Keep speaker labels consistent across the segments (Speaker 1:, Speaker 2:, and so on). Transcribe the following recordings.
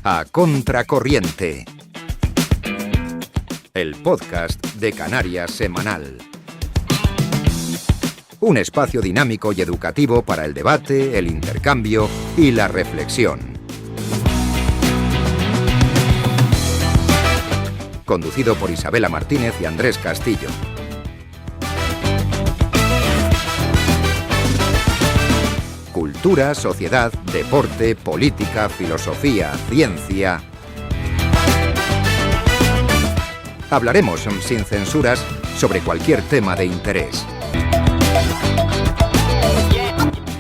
Speaker 1: A Contracorriente, el podcast de Canarias Semanal. Un espacio dinámico y educativo para el debate, el intercambio y la reflexión. Conducido por Isabela Martínez y Andrés Castillo. Cultura, sociedad, deporte, política, filosofía, ciencia. Hablaremos sin censuras sobre cualquier tema de interés.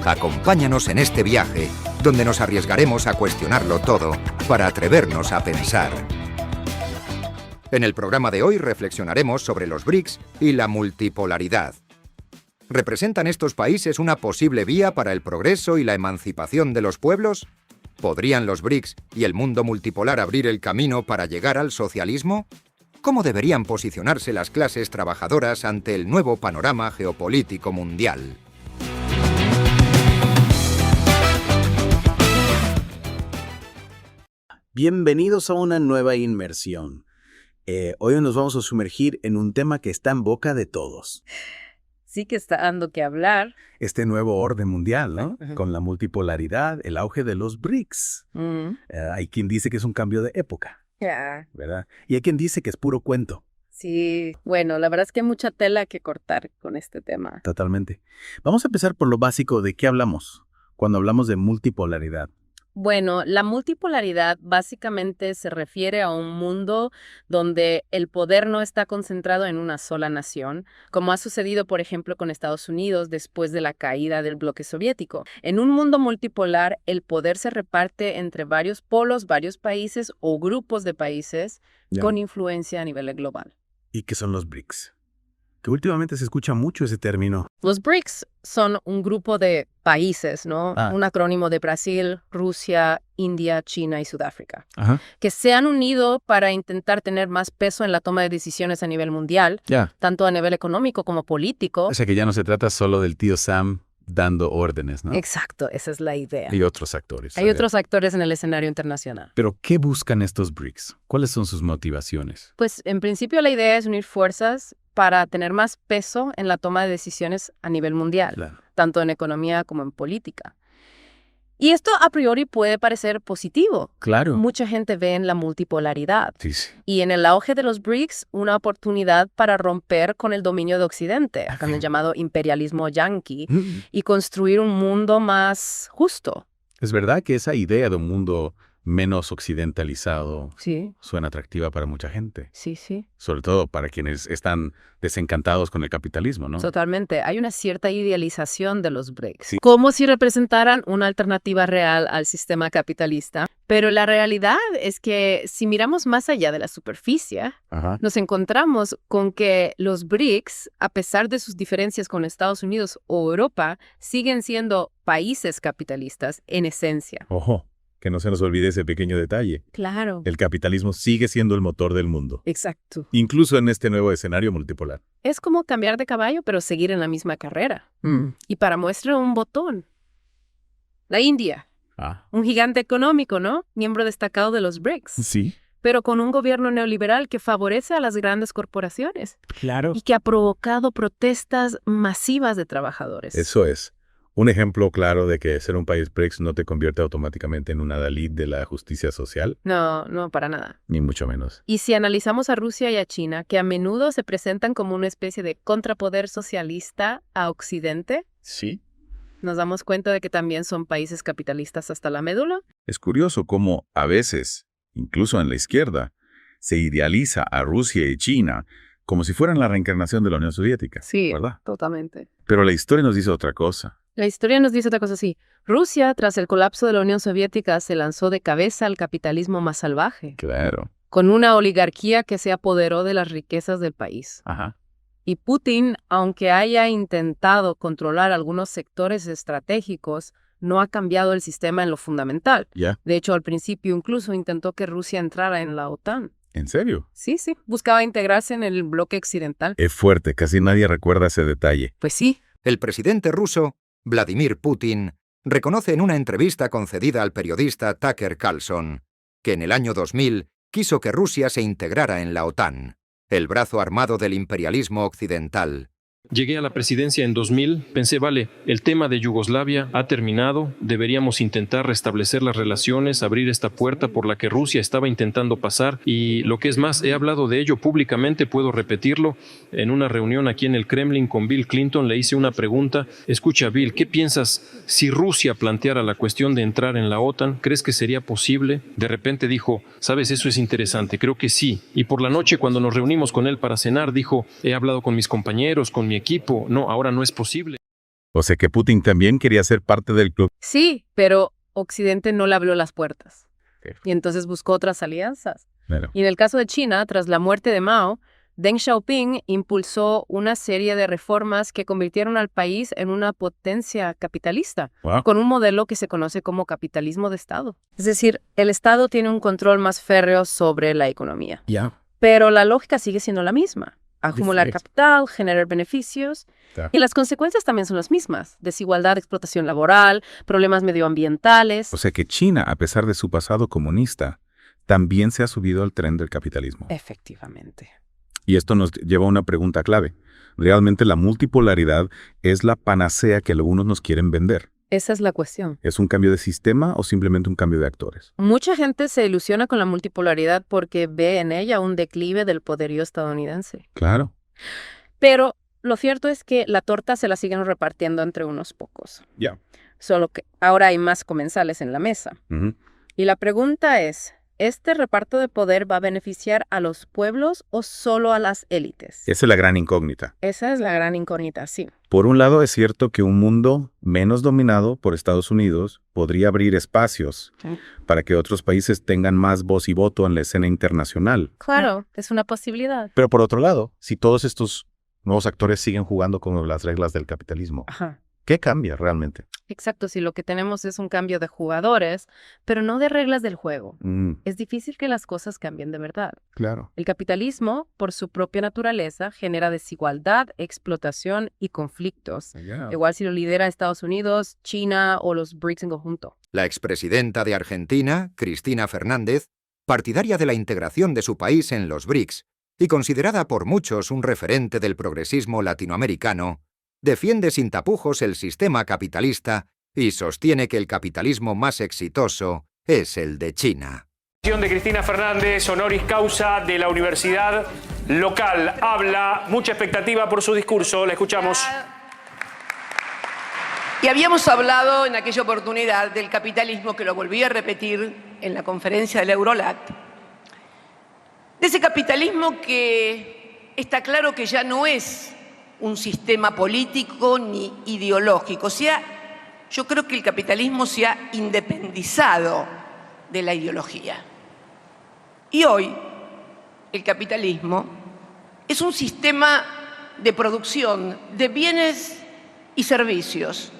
Speaker 1: Acompáñanos en este viaje, donde nos arriesgaremos a cuestionarlo todo para atrevernos a pensar. En el programa de hoy reflexionaremos sobre los BRICS y la multipolaridad. ¿Representan estos países una posible vía para el progreso y la emancipación de los pueblos? ¿Podrían los BRICS y el mundo multipolar abrir el camino para llegar al socialismo? ¿Cómo deberían posicionarse las clases trabajadoras ante el nuevo panorama geopolítico mundial?
Speaker 2: Bienvenidos a una nueva inmersión. Hoy nos vamos a sumergir en un tema que está en boca de todos.
Speaker 3: Sí que está dando que hablar.
Speaker 2: Este nuevo orden mundial, ¿no? Con la multipolaridad, el auge de los BRICS. Hay quien dice que es un cambio de época, ¿verdad? Y hay quien dice que es puro cuento.
Speaker 3: Sí, bueno, la verdad es que hay mucha tela que cortar con este tema.
Speaker 2: Totalmente. Vamos a empezar por lo básico. ¿De qué hablamos cuando hablamos de multipolaridad?
Speaker 3: Bueno, la multipolaridad básicamente se refiere a un mundo donde el poder no está concentrado en una sola nación, como ha sucedido, por ejemplo, con Estados Unidos después de la caída del bloque soviético. En un mundo multipolar, el poder se reparte entre varios polos, varios países o grupos de países con influencia a nivel global.
Speaker 2: ¿Y qué son los BRICS? Que últimamente se escucha mucho ese término.
Speaker 3: Los BRICS son un grupo de países, ¿no? Un acrónimo de Brasil, Rusia, India, China y Sudáfrica, que se han unido para intentar tener más peso en la toma de decisiones a nivel mundial, tanto a nivel económico como político.
Speaker 4: O sea que ya no se trata solo del tío Sam dando órdenes, ¿no?
Speaker 3: Exacto, esa es la idea.
Speaker 4: Hay otros actores.
Speaker 3: Hay otros actores en el escenario internacional.
Speaker 4: Pero, ¿qué buscan estos BRICS? ¿Cuáles son sus motivaciones?
Speaker 3: Pues, en principio, la idea es unir fuerzas para tener más peso en la toma de decisiones a nivel mundial, tanto en economía como en política. Y esto a priori puede parecer positivo.
Speaker 4: Claro.
Speaker 3: Mucha gente ve en la multipolaridad.
Speaker 4: Sí.
Speaker 3: Y en el auge de los BRICS, una oportunidad para romper con el dominio de Occidente, con el llamado imperialismo yanqui, y construir un mundo más justo.
Speaker 4: Es verdad que esa idea de un mundo menos occidentalizado suena atractiva para mucha gente.
Speaker 3: Sí.
Speaker 4: Sobre todo para quienes están desencantados con el capitalismo, ¿no?
Speaker 3: Totalmente. Hay una cierta idealización de los BRICS, como si representaran una alternativa real al sistema capitalista. Pero la realidad es que si miramos más allá de la superficie, nos encontramos con que los BRICS, a pesar de sus diferencias con Estados Unidos o Europa, siguen siendo países capitalistas en esencia.
Speaker 4: Ojo. Que no se nos olvide ese pequeño detalle.
Speaker 3: Claro.
Speaker 4: El capitalismo sigue siendo el motor del mundo.
Speaker 3: Exacto.
Speaker 4: Incluso en este nuevo escenario multipolar.
Speaker 3: Es como cambiar de caballo, pero seguir en la misma carrera. Y para muestra un botón. La India. Un gigante económico, ¿no? Miembro destacado de los BRICS.
Speaker 4: Sí.
Speaker 3: Pero con un gobierno neoliberal que favorece a las grandes corporaciones.
Speaker 2: Claro.
Speaker 3: Y que ha provocado protestas masivas de trabajadores.
Speaker 4: Eso es. Un ejemplo claro de que ser un país BRICS no te convierte automáticamente en un adalid de la justicia social.
Speaker 3: No, para nada.
Speaker 4: Ni mucho menos.
Speaker 3: Y si analizamos a Rusia y a China, que a menudo se presentan como una especie de contrapoder socialista a Occidente, nos damos cuenta de que también son países capitalistas hasta la médula.
Speaker 5: Es curioso cómo a veces, incluso en la izquierda, se idealiza a Rusia y China como si fueran la reencarnación de la Unión Soviética.
Speaker 3: Sí,
Speaker 5: ¿verdad?
Speaker 3: Totalmente.
Speaker 5: Pero la historia nos dice otra cosa.
Speaker 3: La historia nos dice otra cosa así. Rusia, tras el colapso de la Unión Soviética, se lanzó de cabeza al capitalismo más salvaje.
Speaker 5: Claro.
Speaker 3: Con una oligarquía que se apoderó de las riquezas del país. Y Putin, aunque haya intentado controlar algunos sectores estratégicos, no ha cambiado el sistema en lo fundamental. De hecho, al principio incluso intentó que Rusia entrara en la OTAN.
Speaker 5: ¿En serio?
Speaker 3: Sí. Buscaba integrarse en el bloque occidental.
Speaker 5: Es fuerte, casi nadie recuerda ese detalle.
Speaker 3: Pues sí.
Speaker 1: El presidente ruso, Vladimir Putin, reconoce en una entrevista concedida al periodista Tucker Carlson que en el año 2000 quiso que Rusia se integrara en la OTAN, el brazo armado del imperialismo occidental.
Speaker 6: Llegué a la presidencia en 2000, pensé, vale, el tema de Yugoslavia ha terminado, deberíamos intentar restablecer las relaciones, abrir esta puerta por la que Rusia estaba intentando pasar y lo que es más, he hablado de ello públicamente, puedo repetirlo. En una reunión aquí en el Kremlin con Bill Clinton le hice una pregunta, escucha Bill, ¿qué piensas si Rusia planteara la cuestión de entrar en la OTAN? ¿Crees que sería posible? De repente dijo, sabes, eso es interesante, creo que sí. Y por la noche cuando nos reunimos con él para cenar, dijo, he hablado con mis compañeros, con mi equipo, no, ahora no es posible.
Speaker 5: O sea que Putin también quería ser parte del club.
Speaker 3: Sí, pero Occidente no le abrió las puertas. Y entonces buscó otras alianzas.
Speaker 5: Claro.
Speaker 3: Y en el caso de China, tras la muerte de Mao, Deng Xiaoping impulsó una serie de reformas que convirtieron al país en una potencia capitalista,
Speaker 5: Wow.
Speaker 3: con un modelo que se conoce como capitalismo de Estado. Es decir, el Estado tiene un control más férreo sobre la economía.
Speaker 2: Ya.
Speaker 3: Pero la lógica sigue siendo la misma. Acumular
Speaker 2: Perfecto.
Speaker 3: capital, generar beneficios.
Speaker 5: Ya.
Speaker 3: Y las consecuencias también son las mismas. Desigualdad, explotación laboral, problemas medioambientales.
Speaker 5: O sea que China, a pesar de su pasado comunista, también se ha subido al tren del capitalismo.
Speaker 3: Efectivamente.
Speaker 5: Y esto nos lleva a una pregunta clave. ¿Realmente la multipolaridad es la panacea que algunos nos quieren vender?
Speaker 3: Esa es la cuestión.
Speaker 5: ¿Es un cambio de sistema o simplemente un cambio de actores?
Speaker 3: Mucha gente se ilusiona con la multipolaridad porque ve en ella un declive del poderío estadounidense.
Speaker 5: Claro.
Speaker 3: Pero lo cierto es que la torta se la siguen repartiendo entre unos pocos.
Speaker 5: Ya.
Speaker 3: Solo que ahora hay más comensales en la mesa.
Speaker 5: Ujú.
Speaker 3: Y la pregunta es, ¿este reparto de poder va a beneficiar a los pueblos o solo a las élites?
Speaker 5: Esa es la gran incógnita.
Speaker 3: Esa es la gran incógnita, sí.
Speaker 5: Por un lado, es cierto que un mundo menos dominado por Estados Unidos podría abrir espacios
Speaker 3: Sí.
Speaker 5: para que otros países tengan más voz y voto en la escena internacional.
Speaker 3: Claro, es una posibilidad.
Speaker 5: Pero por otro lado, si todos estos nuevos actores siguen jugando con las reglas del capitalismo,
Speaker 3: Ajá.
Speaker 5: ¿qué cambia realmente?
Speaker 3: Exacto, si lo que tenemos es un cambio de jugadores, pero no de reglas del juego. Es difícil que las cosas cambien de verdad.
Speaker 5: Claro.
Speaker 3: El capitalismo, por su propia naturaleza, genera desigualdad, explotación y conflictos. Igual si lo lidera Estados Unidos, China o los BRICS en conjunto.
Speaker 1: La expresidenta de Argentina, Cristina Fernández, partidaria de la integración de su país en los BRICS y considerada por muchos un referente del progresismo latinoamericano, defiende sin tapujos el sistema capitalista y sostiene que el capitalismo más exitoso es el de China.
Speaker 7: De Cristina Fernández, honoris causa de la universidad local. Habla, mucha expectativa por su discurso. La escuchamos.
Speaker 8: Y habíamos hablado en aquella oportunidad del capitalismo, que lo volví a repetir en la conferencia del Eurolat, de ese capitalismo que está claro que ya no es un sistema político ni ideológico. O sea, yo creo que el capitalismo se ha independizado de la ideología. Y hoy el capitalismo es un sistema de producción de bienes y servicios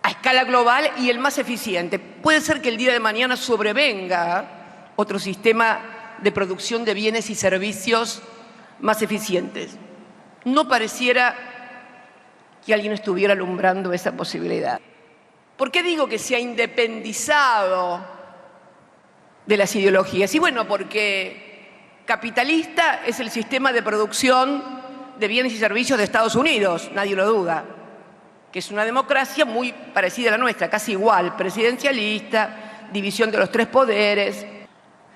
Speaker 8: a escala global y el más eficiente. Puede ser que el día de mañana sobrevenga otro sistema de producción de bienes y servicios más eficientes. No pareciera que alguien estuviera alumbrando esa posibilidad. ¿Por qué digo que se ha independizado de las ideologías? Y bueno, porque capitalista es el sistema de producción de bienes y servicios de Estados Unidos, nadie lo duda, que es una democracia muy parecida a la nuestra, casi igual, presidencialista, división de los tres poderes.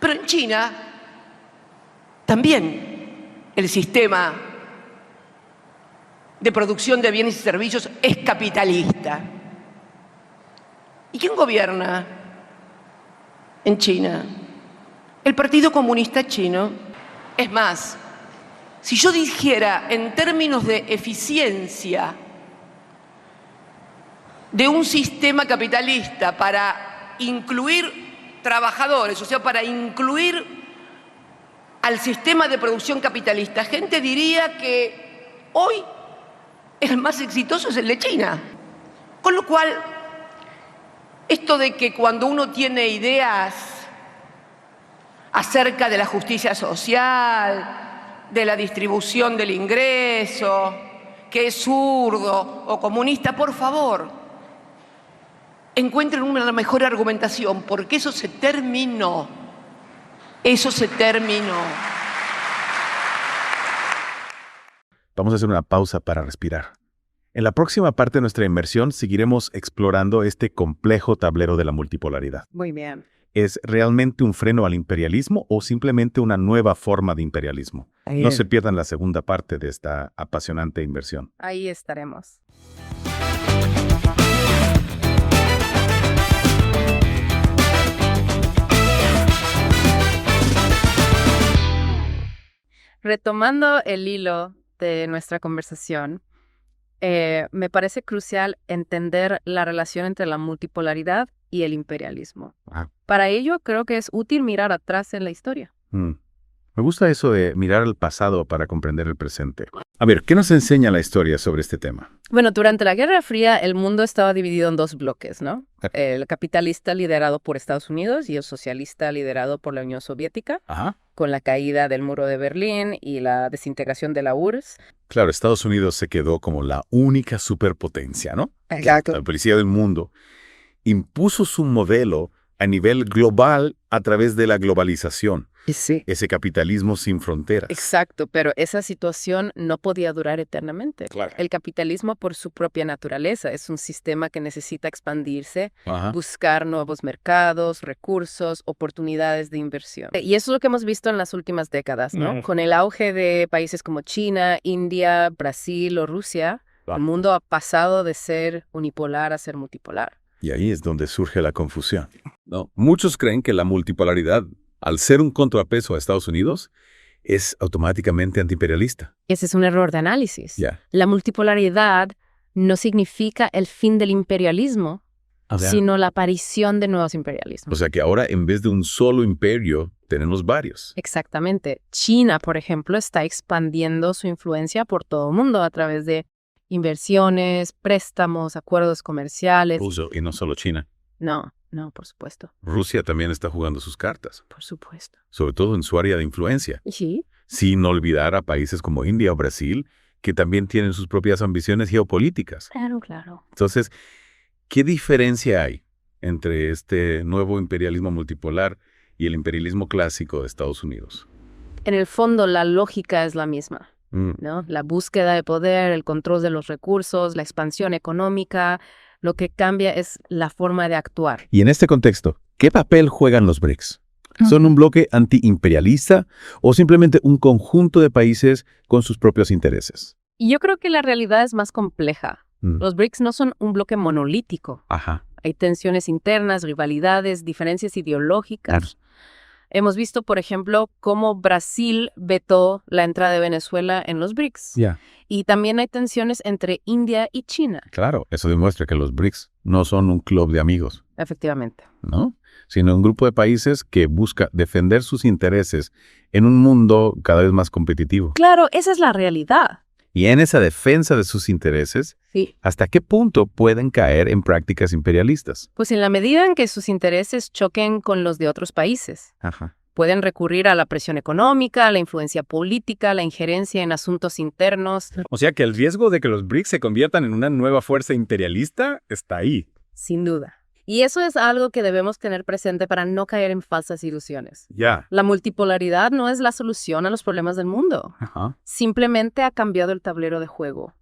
Speaker 8: Pero en China también el sistema de producción de bienes y servicios es capitalista. ¿Y quién gobierna en China? El Partido Comunista Chino. Es más, si yo dijera en términos de eficiencia de un sistema capitalista para incluir trabajadores, o sea, para incluir al sistema de producción capitalista, gente diría que hoy el más exitoso es el de China. Con lo cual, esto de que cuando uno tiene ideas acerca de la justicia social, de la distribución del ingreso, que es zurdo o comunista, por favor, encuentren una mejor argumentación, porque eso se terminó. Eso se terminó.
Speaker 5: Vamos a hacer una pausa para respirar. En la próxima parte de nuestra inmersión seguiremos explorando este complejo tablero de la multipolaridad.
Speaker 3: Muy bien.
Speaker 5: ¿Es realmente un freno al imperialismo o simplemente una nueva forma de imperialismo? No se pierdan la segunda parte de esta apasionante inmersión.
Speaker 3: Ahí estaremos. Retomando el hilo de nuestra conversación, me parece crucial entender la relación entre la multipolaridad y el imperialismo. Para ello, creo que es útil mirar atrás en la historia.
Speaker 5: Me gusta eso de mirar al pasado para comprender el presente. A ver, ¿qué nos enseña la historia sobre este tema?
Speaker 3: Bueno, durante la Guerra Fría, el mundo estaba dividido en dos bloques, ¿no? El capitalista liderado por Estados Unidos y el socialista liderado por la Unión Soviética.
Speaker 5: Ajá.
Speaker 3: Con la caída del muro de Berlín y la desintegración de la URSS.
Speaker 5: Claro, Estados Unidos se quedó como la única superpotencia, ¿no?
Speaker 3: Exacto.
Speaker 5: La policía del mundo impuso su modelo a nivel global a través de la globalización.
Speaker 3: Sí.
Speaker 5: Ese capitalismo sin fronteras.
Speaker 3: Exacto, pero esa situación no podía durar eternamente.
Speaker 5: Claro.
Speaker 3: El capitalismo, por su propia naturaleza, es un sistema que necesita expandirse,
Speaker 5: Ajá.
Speaker 3: buscar nuevos mercados, recursos, oportunidades de inversión. Y eso es lo que hemos visto en las últimas décadas, ¿no? Con el auge de países como China, India, Brasil o Rusia, el mundo ha pasado de ser unipolar a ser multipolar.
Speaker 5: Y ahí es donde surge la confusión. No, muchos creen que la multipolaridad, al ser un contrapeso a Estados Unidos, es automáticamente antiimperialista.
Speaker 3: Ese es un error de análisis.
Speaker 5: Ya.
Speaker 3: La multipolaridad no significa el fin del imperialismo, sino la aparición de nuevos imperialismos.
Speaker 5: O sea que ahora, en vez de un solo imperio, tenemos varios.
Speaker 3: Exactamente. China, por ejemplo, está expandiendo su influencia por todo el mundo a través de inversiones, préstamos, acuerdos comerciales.
Speaker 5: Y no solo China.
Speaker 3: No, por supuesto.
Speaker 5: Rusia también está jugando sus cartas.
Speaker 3: Por supuesto.
Speaker 5: Sobre todo en su área de influencia.
Speaker 3: Sí.
Speaker 5: Sin olvidar a países como India o Brasil, que también tienen sus propias ambiciones geopolíticas.
Speaker 3: Claro.
Speaker 5: Entonces, ¿qué diferencia hay entre este nuevo imperialismo multipolar y el imperialismo clásico de Estados Unidos?
Speaker 3: En el fondo, la lógica es la misma, ¿no? La búsqueda de poder, el control de los recursos, la expansión económica. Lo que cambia es la forma de actuar.
Speaker 5: Y en este contexto, ¿qué papel juegan los BRICS? ¿Son un bloque antiimperialista o simplemente un conjunto de países con sus propios intereses?
Speaker 3: Y yo creo que la realidad es más compleja. Los BRICS no son un bloque monolítico.
Speaker 5: Ajá.
Speaker 3: Hay tensiones internas, rivalidades, diferencias ideológicas.
Speaker 5: Claro.
Speaker 3: Hemos visto, por ejemplo, cómo Brasil vetó la entrada de Venezuela en los BRICS. Y también hay tensiones entre India y China.
Speaker 5: Claro, eso demuestra que los BRICS no son un club de amigos.
Speaker 3: Efectivamente.
Speaker 5: ¿No? Sino un grupo de países que busca defender sus intereses en un mundo cada vez más competitivo.
Speaker 3: Claro, esa es la realidad.
Speaker 5: Y en esa defensa de sus intereses,
Speaker 3: Sí.
Speaker 5: ¿hasta qué punto pueden caer en prácticas imperialistas?
Speaker 3: Pues en la medida en que sus intereses choquen con los de otros países.
Speaker 5: Ajá.
Speaker 3: Pueden recurrir a la presión económica, a la influencia política, la injerencia en asuntos internos.
Speaker 9: O sea que el riesgo de que los BRICS se conviertan en una nueva fuerza imperialista está ahí.
Speaker 3: Sin duda. Y eso es algo que debemos tener presente para no caer en falsas ilusiones.
Speaker 5: Ya.
Speaker 3: La multipolaridad no es la solución a los problemas del mundo.
Speaker 5: Ajá.
Speaker 3: Simplemente ha cambiado el tablero de juego.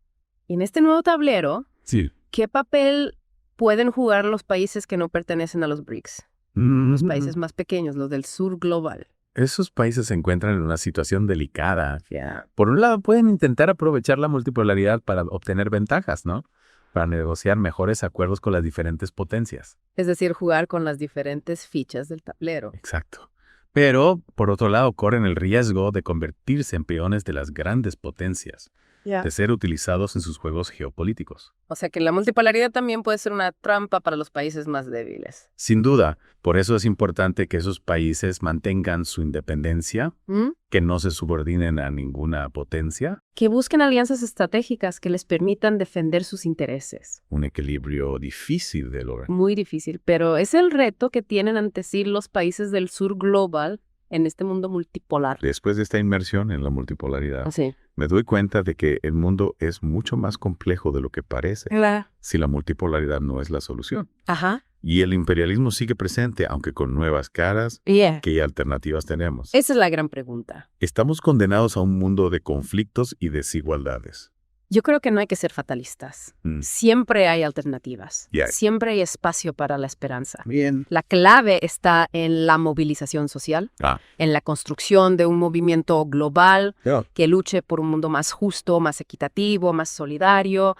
Speaker 3: Y en este nuevo tablero,
Speaker 5: Sí.
Speaker 3: ¿qué papel pueden jugar los países que no pertenecen a los BRICS? Los países más pequeños, los del sur global.
Speaker 5: Esos países se encuentran en una situación delicada. Por un lado, pueden intentar aprovechar la multipolaridad para obtener ventajas, ¿no? Para negociar mejores acuerdos con las diferentes potencias.
Speaker 3: Es decir, jugar con las diferentes fichas del tablero.
Speaker 5: Exacto. Pero, por otro lado, corren el riesgo de convertirse en peones de las grandes potencias, de ser utilizados en sus juegos geopolíticos.
Speaker 3: O sea que la multipolaridad también puede ser una trampa para los países más débiles.
Speaker 5: Sin duda, por eso es importante que esos países mantengan su independencia, que no se subordinen a ninguna potencia.
Speaker 3: Que busquen alianzas estratégicas que les permitan defender sus intereses.
Speaker 5: Un equilibrio difícil de lograr.
Speaker 3: Muy difícil, pero es el reto que tienen ante sí los países del sur global en este mundo multipolar.
Speaker 5: Después de esta inmersión en la multipolaridad,
Speaker 3: Sí.
Speaker 4: me doy cuenta de que el mundo es mucho más complejo de lo que parece si la multipolaridad no es la solución.
Speaker 3: Ajá.
Speaker 4: Y el imperialismo sigue presente, aunque con nuevas caras. ¿Qué alternativas tenemos?
Speaker 3: Esa es la gran pregunta.
Speaker 4: Estamos condenados a un mundo de conflictos y desigualdades.
Speaker 3: Yo creo que no hay que ser fatalistas. Siempre hay alternativas. Siempre hay espacio para la esperanza.
Speaker 2: Bien.
Speaker 3: La clave está en la movilización social, en la construcción de un movimiento global que luche por un mundo más justo, más equitativo, más solidario.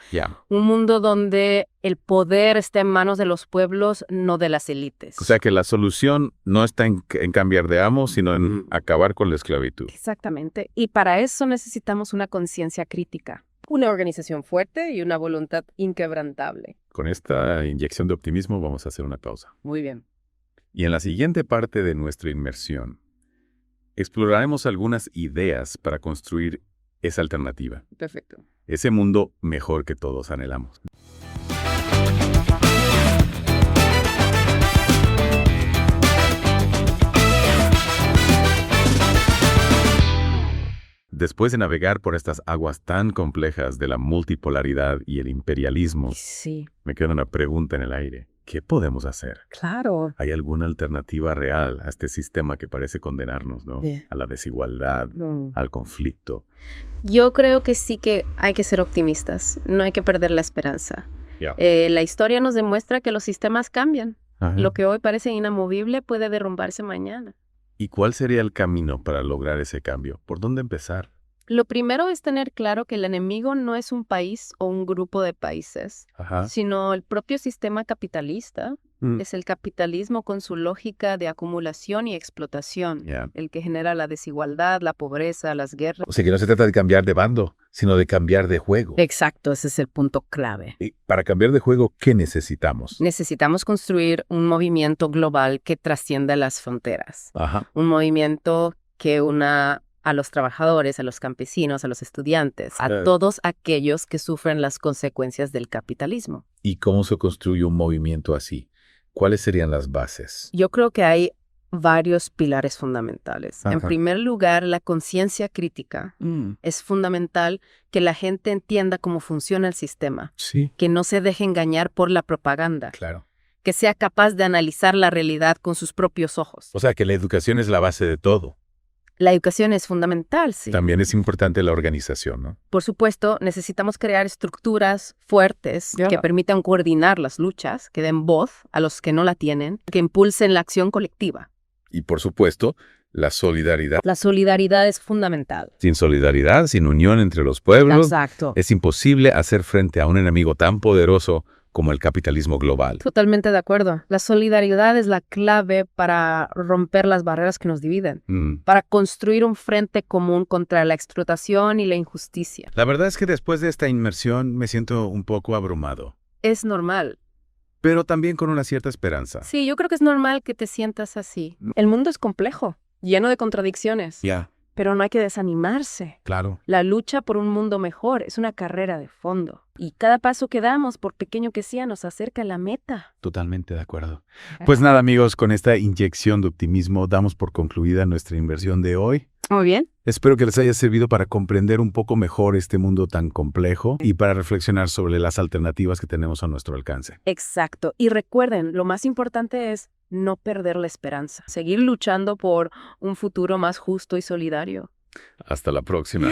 Speaker 3: Un mundo donde el poder esté en manos de los pueblos, no de las élites.
Speaker 4: O sea que la solución no está en cambiar de amo, sino en acabar con la esclavitud.
Speaker 3: Exactamente. Y para eso necesitamos una conciencia crítica. Una organización fuerte y una voluntad inquebrantable.
Speaker 4: Con esta inyección de optimismo vamos a hacer una pausa.
Speaker 3: Muy bien.
Speaker 4: Y en la siguiente parte de nuestra inmersión, exploraremos algunas ideas para construir esa alternativa.
Speaker 3: Perfecto.
Speaker 4: Ese mundo mejor que todos anhelamos. Después de navegar por estas aguas tan complejas de la multipolaridad y el imperialismo, me queda una pregunta en el aire. ¿Qué podemos hacer?
Speaker 3: Claro.
Speaker 4: ¿Hay alguna alternativa real a este sistema que parece condenarnos, ¿no? A la desigualdad, al conflicto?
Speaker 3: Yo creo que sí que hay que ser optimistas. No hay que perder la esperanza. La historia nos demuestra que los sistemas cambian. Lo que hoy parece inamovible puede derrumbarse mañana.
Speaker 4: ¿Y cuál sería el camino para lograr ese cambio? ¿Por dónde empezar?
Speaker 3: Lo primero es tener claro que el enemigo no es un país o un grupo de países, sino el propio sistema capitalista. Es el capitalismo con su lógica de acumulación y explotación, el que genera la desigualdad, la pobreza, las guerras.
Speaker 4: O sea que no se trata de cambiar de bando, sino de cambiar de juego.
Speaker 3: Exacto, ese es el punto clave.
Speaker 4: Y para cambiar de juego, ¿qué necesitamos?
Speaker 3: Necesitamos construir un movimiento global que trascienda las fronteras. Un movimiento que una a los trabajadores, a los campesinos, a los estudiantes, a todos aquellos que sufren las consecuencias del capitalismo.
Speaker 4: ¿Y cómo se construye un movimiento así? ¿Cuáles serían las bases?
Speaker 3: Yo creo que hay varios pilares fundamentales. En primer lugar, la conciencia crítica. Es fundamental que la gente entienda cómo funciona el sistema, que no se deje engañar por la propaganda. Que sea capaz de analizar la realidad con sus propios ojos.
Speaker 4: O sea que la educación es la base de todo.
Speaker 3: La educación es fundamental, sí.
Speaker 4: También es importante la organización, ¿no?
Speaker 3: Por supuesto, necesitamos crear estructuras fuertes que permitan coordinar las luchas, que den voz a los que no la tienen, que impulsen la acción colectiva.
Speaker 4: Y por supuesto, la solidaridad.
Speaker 3: La solidaridad es fundamental.
Speaker 4: Sin solidaridad, sin unión entre los pueblos, es imposible hacer frente a un enemigo tan poderoso como el capitalismo global.
Speaker 3: Totalmente de acuerdo. La solidaridad es la clave para romper las barreras que nos dividen, para construir un frente común contra la explotación y la injusticia.
Speaker 4: La verdad es que después de esta inmersión me siento un poco abrumado.
Speaker 3: Es normal.
Speaker 4: Pero también con una cierta esperanza.
Speaker 3: Sí, yo creo que es normal que te sientas así. El mundo es complejo, lleno de contradicciones. Pero no hay que desanimarse. La lucha por un mundo mejor es una carrera de fondo. Y cada paso que damos, por pequeño que sea, nos acerca a la meta.
Speaker 2: Totalmente de acuerdo. Pues nada, amigos, con esta inyección de optimismo damos por concluida nuestra inversión de hoy.
Speaker 3: Muy bien.
Speaker 2: Espero que les haya servido para comprender un poco mejor este mundo tan complejo y para reflexionar sobre las alternativas que tenemos a nuestro alcance.
Speaker 3: Exacto. Y recuerden, lo más importante es no perder la esperanza. Seguir luchando por un futuro más justo y solidario.
Speaker 4: Hasta la próxima.